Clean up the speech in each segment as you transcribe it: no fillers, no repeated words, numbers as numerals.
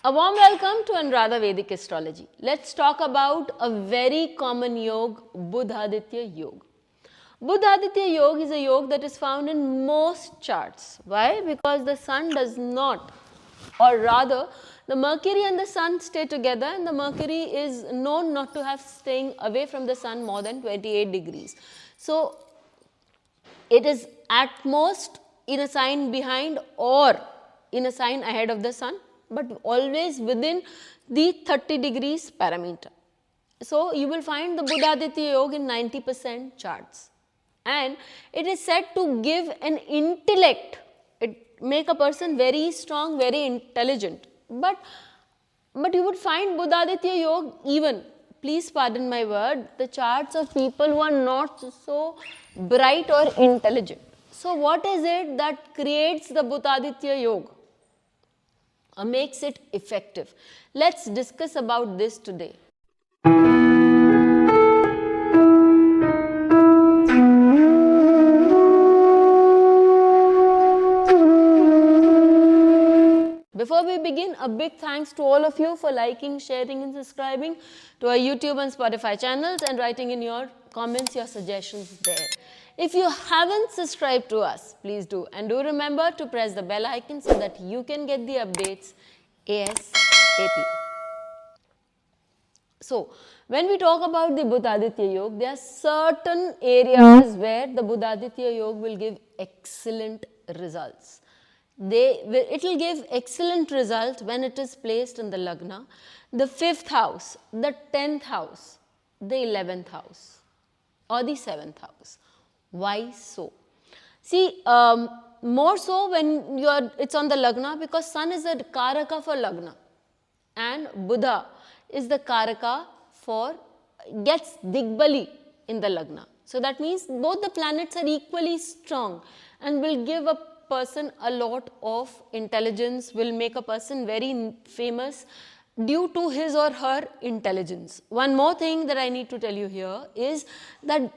A warm welcome to Anuradha Vedic Astrology. Let's talk about a very common yoga, Buddhaditya Yoga. Buddhaditya Yoga is a yoga that is found in most charts. Why? Because the sun does not, or rather the Mercury and the sun stay together, and the Mercury is known not to have staying away from the sun more than 28 degrees. So it is at most in a sign behind or in a sign ahead of the sun, but always within the 30 degrees parameter. So you will find the Buddhaditya Yoga in 90% charts, and it is said to give an intellect, it make a person very strong, very intelligent. But you would find Buddhaditya Yoga, even, please pardon my word, the charts of people who are not so bright or intelligent. So what is it that creates the Buddhaditya Yoga or makes it effective? Let's discuss about this today. Before we begin, a big thanks to all of you for liking, sharing and subscribing to our YouTube and Spotify channels and writing in your comments your suggestions there. If you haven't subscribed to us, please do, and do remember to press the bell icon so that you can get the updates ASAP. So, when we talk about the Buddhaditya Yoga, there are certain areas where the Buddhaditya Yoga will give excellent results. It will give excellent result when it is placed in the Lagna, the 5th house, the 10th house, the 11th house or the 7th house. Why so? See, more so when it's on the Lagna, because Sun is a Karaka for Lagna and Buddha is the Karaka for, gets Digbali in the Lagna. So that means both the planets are equally strong and will give a person a lot of intelligence, will make a person very famous due to his or her intelligence. One more thing that I need to tell you here is that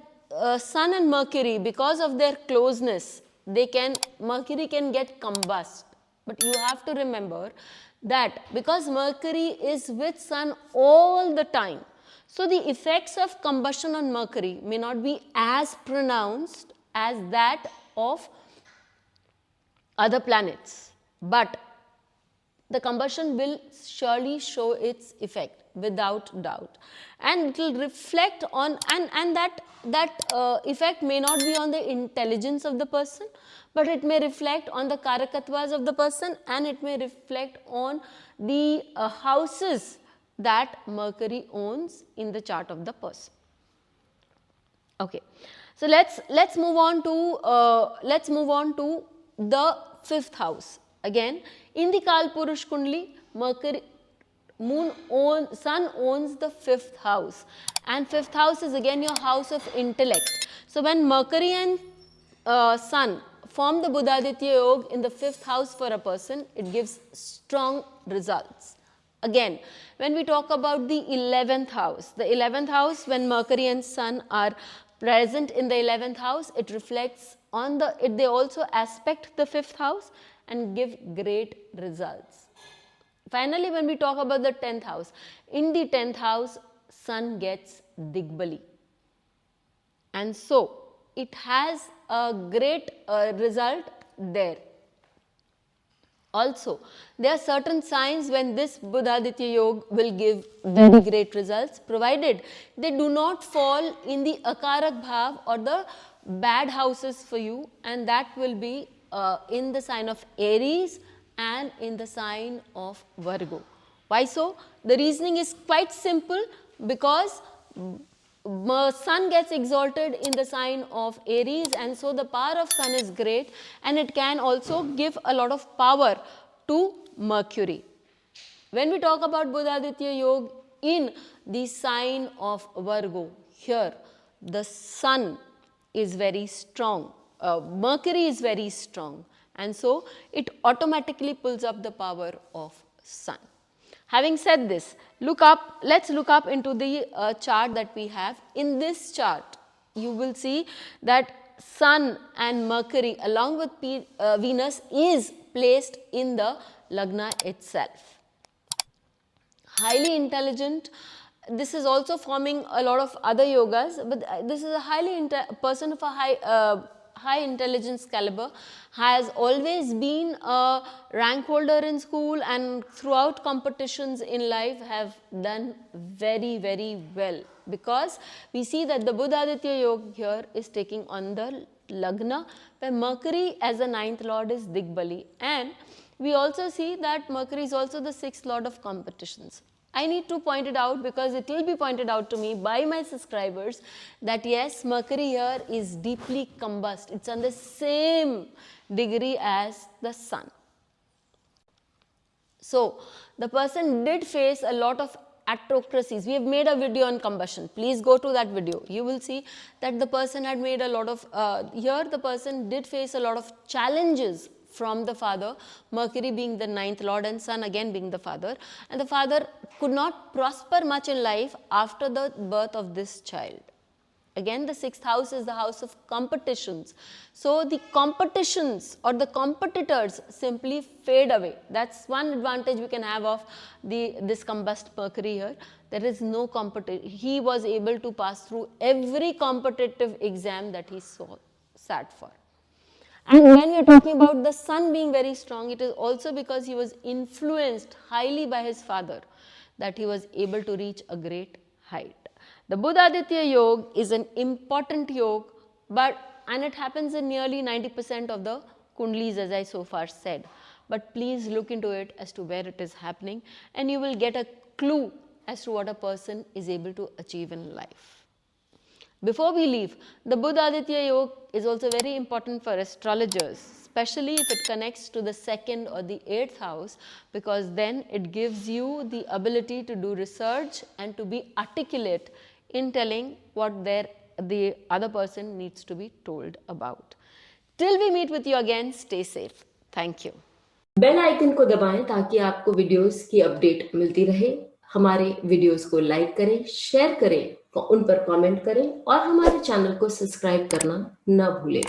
Sun and Mercury, because of their closeness, Mercury can get combust. But you have to remember that because Mercury is with Sun all the time, so the effects of combustion on Mercury may not be as pronounced as that of other planets, but the combustion will surely show its effect without doubt, and it will reflect on, and that effect may not be on the intelligence of the person, but it may reflect on the karakattvas of the person, and it may reflect on the houses that Mercury owns in the chart of the person. Okay, so let's move on to the 5th house. Again, in the Kalpurush Kundli, Sun owns the 5th house, and 5th house is again your house of intellect. So when Mercury and Sun form the Buddhaditya Yoga in the 5th house for a person, it gives strong results. Again, when we talk about the 11th house, when Mercury and Sun are present in the 11th house, it reflects on they also aspect the 5th house and give great results. Finally, when we talk about the 10th house, in the 10th house, Sun gets Digbali, and so it has a great result there. Also, there are certain signs when this Buddhaditya Yoga will give very great results, provided they do not fall in the Akarak Bhav or the bad houses for you, and that will be in the sign of Aries and in the sign of Virgo. Why so? The reasoning is quite simple, because Sun gets exalted in the sign of Aries, and so the power of Sun is great, and it can also give a lot of power to Mercury. When we talk about Buddhaditya Yoga in the sign of Virgo, here the Sun is very strong, Mercury is very strong, and so it automatically pulls up the power of Sun. Having said this, let's look up into the chart that we have. In this chart, you will see that Sun and Mercury along with Venus is placed in the Lagna itself. highly intelligent. This is also forming a lot of other yogas, but this is a person of a high intelligence caliber, has always been a rank holder in school, and throughout competitions in life have done very, very well, because we see that the Buddhaditya Yoga here is taking on the Lagna, where Mercury as the 9th lord is Digbali, and we also see that Mercury is also the 6th lord of competitions. I need to point it out because it will be pointed out to me by my subscribers that yes, Mercury here is deeply combust. It's on the same degree as the Sun. So, the person did face a lot of autocracies. We have made a video on combustion. Please go to that video. You will see that the person had made a lot of, here the person did face a lot of challenges from the father, Mercury being the 9th lord and Sun again being the father, and the father could not prosper much in life after the birth of this child. Again, the 6th house is the house of competitions. So, the competitions or the competitors simply fade away. That's one advantage we can have of this combust Mercury here. There is no competition. He was able to pass through every competitive exam that he sat for. And when we are talking about the Sun being very strong, it is also because he was influenced highly by his father that he was able to reach a great height. The Buddhaditya Yoga is an important yoga, and it happens in nearly 90% of the Kundlis, as I so far said. But please look into it as to where it is happening, and you will get a clue as to what a person is able to achieve in life. Before we leave, the Buddhaditya Yoga is also very important for astrologers, especially if it connects to the 2nd or the 8th house, because then it gives you the ability to do research and to be articulate in telling what the other person needs to be told about. Till we meet with you again, stay safe. Thank you. Bell icon को दबाएं ताकि आपको videos की update मिलती रहे। हमारे videos को like करें, शेयर करें, उन पर कमेंट करें और हमारे चैनल को सब्सक्राइब करना न भूलें।